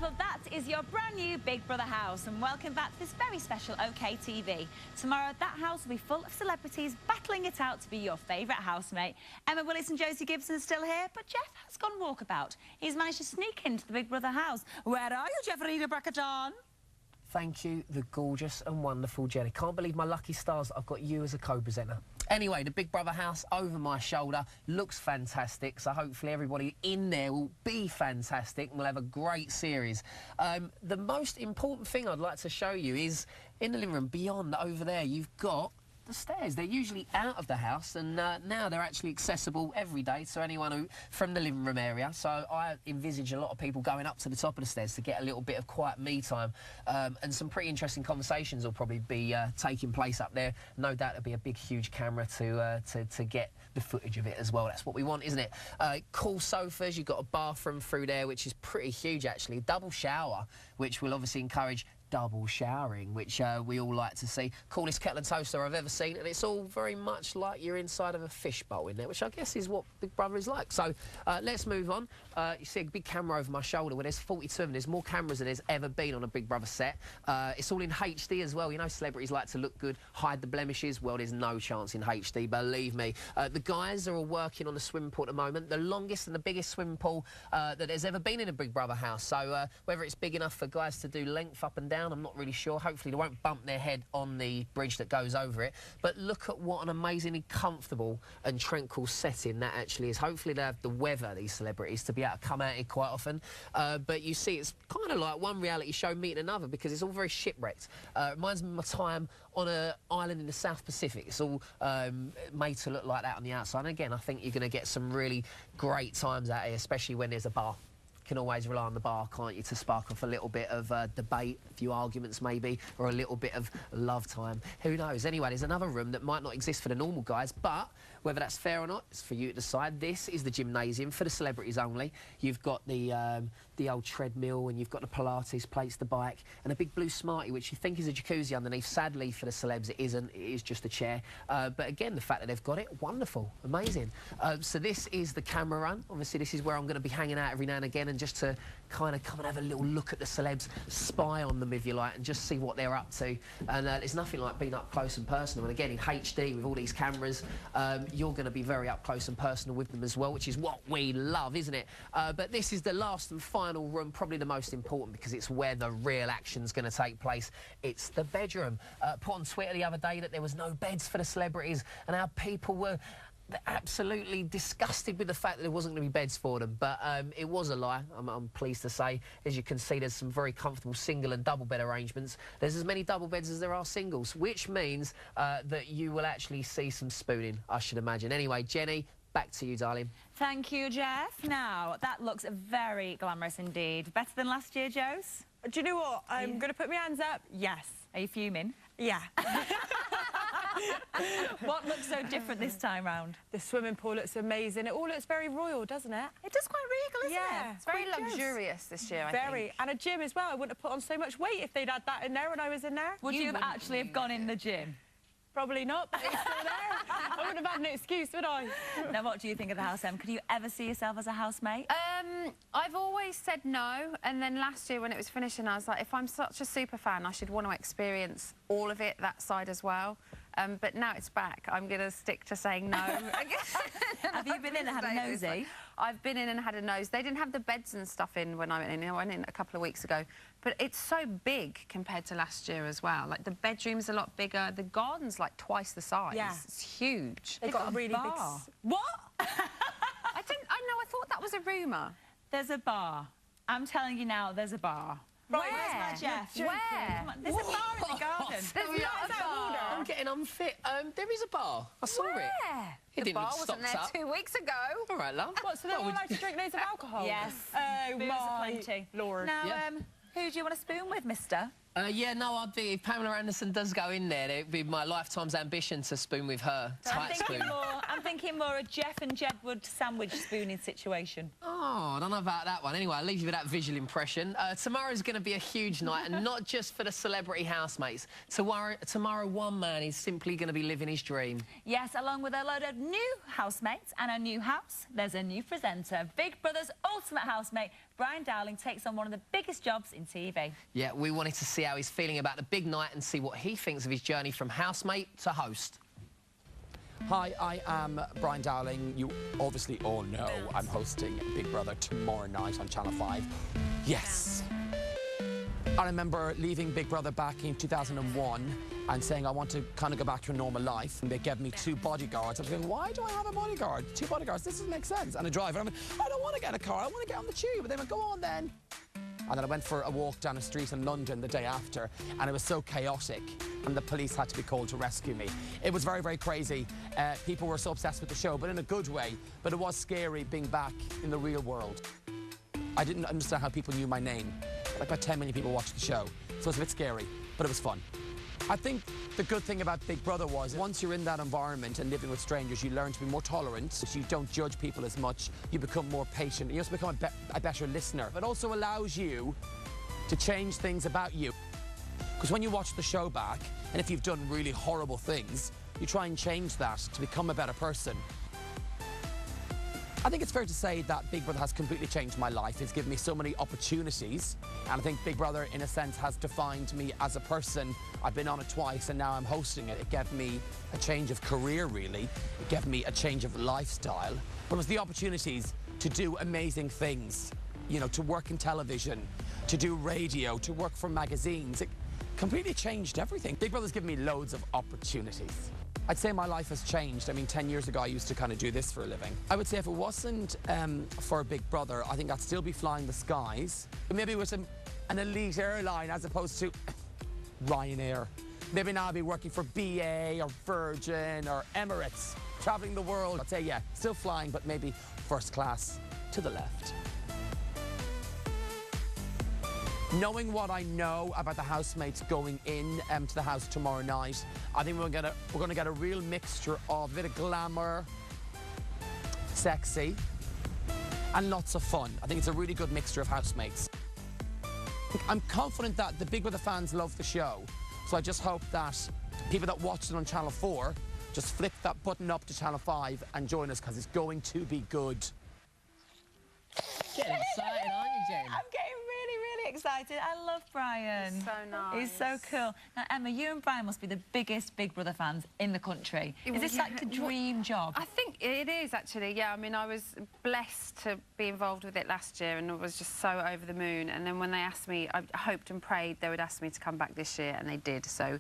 people, that is your brand new Big Brother house, and welcome back to this very special OK TV. Tomorrow, that house will be full of celebrities battling it out to be your favourite housemate. Emma Willis and Josie Gibson are still here, but Jeff has gone walkabout. He's managed to sneak into the Big Brother house. Where are you, Jefferina Bracketon? Thank you, the gorgeous and wonderful Jenny. Can't believe my lucky stars I've got you as a co-presenter. Anyway, the Big Brother house over my shoulder looks fantastic, so hopefully everybody in there will be fantastic and we'll have a great series. The most important thing I'd like to show you is in the living room, beyond over there, you've got the stairs. They're usually out of the house, and now they're actually accessible every day to anyone who from the living room area. So I envisage a lot of people going up to the top of the stairs to get a little bit of quiet me time, and some pretty interesting conversations will probably be taking place up there. No doubt there'll be a big, huge camera to get the footage of it as well. That's what we want, isn't it? Cool sofas. You've got a bathroom through there, which is pretty huge actually. Double shower, which will obviously encourage double showering, which we all like to see. Coolest kettle and toaster I've ever seen, and it's all very much like you're inside of a fishbowl in there, which I guess is what Big Brother is like. So let's move on. You see a big camera over my shoulder. Well, there's 42 of them. There's more cameras than there's ever been on a Big Brother set. It's all in HD as well. You know, celebrities like to look good, hide the blemishes. Well, there's no chance in HD, believe me. The guys are all working on the swimming pool at the moment, the longest and the biggest swimming pool that there's ever been in a Big Brother house. So whether it's big enough for guys to do length up and down, I'm not really sure. Hopefully they won't bump their head on the bridge that goes over it. But look at what an amazingly comfortable and tranquil setting that actually is. Hopefully they have the weather, these celebrities, to be able to come out here quite often. But you see, it's kind of like one reality show meeting another, because it's all very shipwrecked. It reminds me of my time on an island in the South Pacific. It's all made to look like that on the outside. And again, I think you're going to get some really great times out here, especially when there's a bar. Can always rely on the bar, can't you, to spark off a little bit of debate, a few arguments maybe, or a little bit of love time. Who knows? Anyway, there's another room that might not exist for the normal guys, but whether that's fair or not, it's for you to decide. This is the gymnasium for the celebrities only. You've got the old treadmill, and you've got the Pilates plates, the bike, and a big blue Smartie, which you think is a jacuzzi underneath. Sadly, for the celebs, it isn't. It is just a chair. But again, the fact that they've got it, wonderful, amazing. So this is the camera run. Obviously, this is where I'm going to be hanging out every now and again, and just to kind of come and have a little look at the celebs, spy on them if you like, and just see what they're up to. And there's nothing like being up close and personal. And again, in HD with all these cameras, you're going to be very up close and personal with them as well, which is what we love, isn't it? But this is the last and final room, probably the most important, because it's where the real action's going to take place. It's the bedroom. Put on Twitter the other day that there was no beds for the celebrities, and how people were absolutely disgusted with the fact that there wasn't going to be beds for them. But it was a lie, I'm pleased to say. As you can see, there's some very comfortable single and double bed arrangements. There's as many double beds as there are singles, which means that you will actually see some spooning, I should imagine. Anyway, Jenny, back to you, darling. Thank you, Jeff. Now, that looks very glamorous indeed. Better than last year, Jose? Do you know what? I'm going to put my hands up. Yes. Are you fuming? Yeah. What looks so different this time round? The swimming pool looks amazing. It all looks very royal, doesn't it? It does quite regal, isn't it? It's very luxurious this year, I Very. think. And a gym as well. I wouldn't have put on so much weight if they'd had that in there when I was in there. Would you have actually have gone in the gym? Probably not, but it's still there. I wouldn't have had an excuse, would I? Now, what do you think of the house, Em? Could you ever see yourself as a housemate? I've always said no, and then last year when it was finishing, I was like, if I'm such a super fan, I should want to experience all of it, that side as well. But now it's back. I'm going to stick to saying no. Have you been in and had a nosy? I've been in and had a nose. They didn't have the beds and stuff in when I went in. I went in a couple of weeks ago. But it's so big compared to last year as well. Like, the bedroom's a lot bigger. The garden's like twice the size. Yeah. It's huge. They've got a really big... What? I know, I thought that was a rumour. There's a bar. I'm telling you now, there's a bar. Right, where's my Jeff? Where? Come on, there's a bar in the garden. There's not a bar. I'm getting unfit. There is a bar. I saw it. It The didn't bar look wasn't there stocked up. 2 weeks ago. All right, love. What, so they're all allowed to drink loads of alcohol? Yes. Oh, Booze my aplenty. Lord. Now, Yeah. who do you want to spoon with, mister? Yeah, no, I'd be, if Pamela Anderson does go in there, it'd be my lifetime's ambition to spoon with her. Tight spoon. I'm thinking more a Jeff and Jedward sandwich spooning situation. Oh, I don't know about that one. Anyway, I'll leave you with that visual impression. Tomorrow's going to be a huge night, and not just for the celebrity housemates. Tomorrow, one man is simply going to be living his dream. Yes, along with a load of new housemates and a new house, there's a new presenter. Big Brother's ultimate housemate, Brian Dowling, takes on one of the biggest jobs in TV. Yeah, we wanted to see how he's feeling about the big night and see what he thinks of his journey from housemate to host. Hi, I am Brian Dowling. You obviously all know I'm hosting Big Brother tomorrow night on Channel 5. Yes! I remember leaving Big Brother back in 2001 and saying I want to kind of go back to a normal life. And they gave me 2 bodyguards. I was going, why do I have a bodyguard? 2 bodyguards, this doesn't make sense. And a driver. I went, I don't want to get a car, I want to get on the tube. And they went, go on then. And then I went for a walk down a street in London the day after, and it was so chaotic, and the police had to be called to rescue me. It was very, very crazy. People were so obsessed with the show, but in a good way. But it was scary being back in the real world. I didn't understand how people knew my name. Like about 10 million people watched the show, so it was a bit scary, but it was fun. I think the good thing about Big Brother was once you're in that environment and living with strangers, you learn to be more tolerant. You don't judge people as much. You become more patient. You also become a better listener. It also allows you to change things about you. Because when you watch the show back, and if you've done really horrible things, you try and change that to become a better person. I think it's fair to say that Big Brother has completely changed my life. It's given me so many opportunities, and I think Big Brother, in a sense, has defined me as a person. I've been on it twice, and now I'm hosting it. It gave me a change of career, really. It gave me a change of lifestyle. But it was the opportunities to do amazing things, you know, to work in television, to do radio, to work for magazines. It completely changed everything. Big Brother's given me loads of opportunities. I'd say my life has changed. I mean, 10 years ago, I used to kind of do this for a living. I would say if it wasn't for Big Brother, I think I'd still be flying the skies. Maybe with an elite airline as opposed to Ryanair. Maybe now I'd be working for BA or Virgin or Emirates, traveling the world. I'd say, yeah, still flying, but maybe first class to the left. Knowing what I know about the housemates going in to the house tomorrow night, I think we're going to get a real mixture of a bit of glamour, sexy, and lots of fun. I think it's a really good mixture of housemates. I'm confident that the Big Brother fans love the show, so I just hope that people that watched it on Channel 4 just flick that button up to Channel 5 and join us, because it's going to be good. Getting excited, aren't you, Jen? I'm getting really excited. I love Brian. He's so nice. He's so cool. Now, Emma, you and Brian must be the biggest Big Brother fans in the country. Is this like a dream job? I think it is, actually, yeah. I mean, I was blessed to be involved with it last year and I was just so over the moon. And then when they asked me, I hoped and prayed they would ask me to come back this year, and they did. So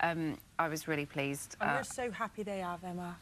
I was really pleased. And we're so happy they have, Emma.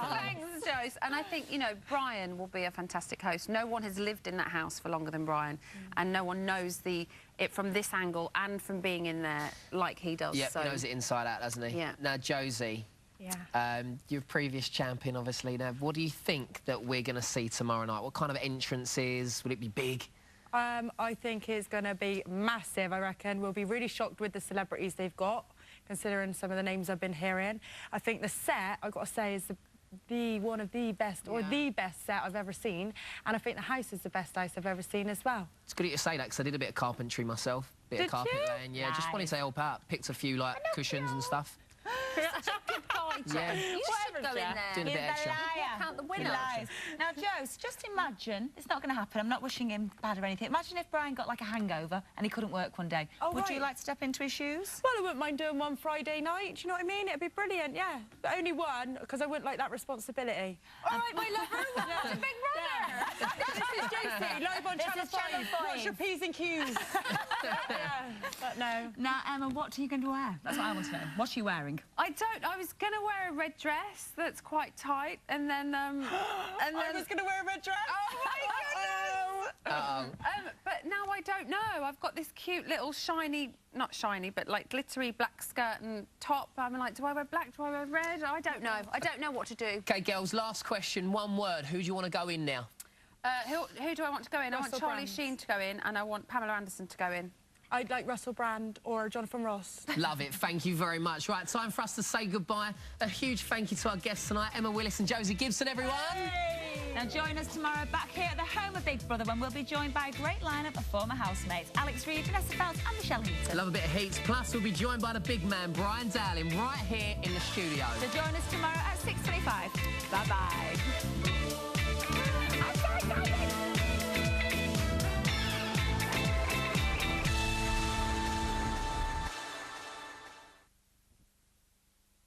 Thanks, Joyce. And I think, you know, Brian will be a fantastic host. No one has lived in that house for longer than Brian, and no one knows it from this angle and from being in there like he does. Yeah, so. he knows it inside out, doesn't he? Yeah. Now, Josie, you're a previous champion, obviously. Now, what do you think that we're going to see tomorrow night? What kind of entrances? Will it be big? I think it's going to be massive, I reckon. We'll be really shocked with the celebrities they've got, considering some of the names I've been hearing. I think the set, I've got to say, is one of the best, or the best set I've ever seen. And I think the house is the best house I've ever seen as well. It's good of you to say that, because I did a bit of carpentry myself. Bit of carpet laying, yeah. Nice. Just wanted to help out. Picked a few, like, cushions and stuff. Such a good fighter. Yeah. You should go in there. Doing a bit extra. Walk out the window. Now, Joe, just imagine, it's not going to happen, I'm not wishing him bad or anything. Imagine if Brian got like a hangover and he couldn't work one day. Oh, Would right. you like to step into his shoes? Well, I wouldn't mind doing one Friday night, do you know what I mean? It'd be brilliant, yeah. But only one, because I wouldn't like that responsibility. All right, my lover, welcome to Big Brother. This is Josie, live on Channel 5. Watch your P's and Q's. But no. Now, Emma, what are you going to wear? That's what I want to know. What's she wearing? I was going to wear a red dress that's quite tight, and then... I was going to wear a red dress. Oh, my goodness! But now I don't know. I've got this cute little shiny, not shiny, but like glittery black skirt and top. I'm like, do I wear black? Do I wear red? I don't know. I don't know what to do. OK, girls, last question, one word. Who do you want to go in now? Who do I want to go in? I want Russell Charlie Brand. Sheen to go in, and I want Pamela Anderson to go in. I'd like Russell Brand or Jonathan Ross. Love it. Thank you very much. Right, time for us to say goodbye. A huge thank you to our guests tonight, Emma Willis and Josie Gibson, everyone. Now join us tomorrow back here at the home of Big Brother when we'll be joined by a great lineup of former housemates, Alex Reid, Vanessa Feltz and Michelle Heaton. Love a bit of heat. Plus, we'll be joined by the big man, Brian Dowling, right here in the studio. So join us tomorrow at 6:25. Bye-bye.